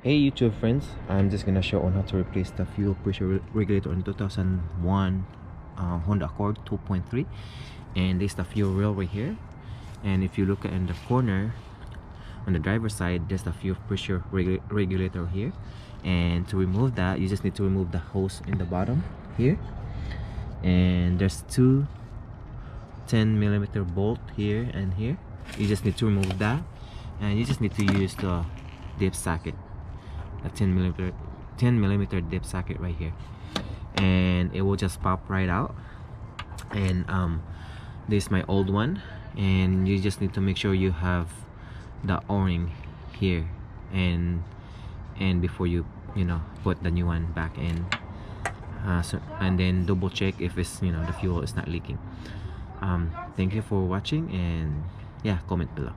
Hey YouTube friends, I'm just gonna show on how to replace the fuel pressure regulator in 2001 Honda Accord 2.3, and this is the fuel rail right here. And if you look in the corner on the driver's side, there's the fuel pressure regulator here. And to remove that, you just need to remove the hose in the bottom here, and there's two 10mm bolt here and here. You just need to remove that, and you just need to use the dip socket, a 10mm dip socket right here, and it will just pop right out. And this is my old one, and you just need to make sure you have the o-ring here and before you put the new one back in, and then double check if it's the fuel is not leaking. Thank you for watching, and yeah, comment below.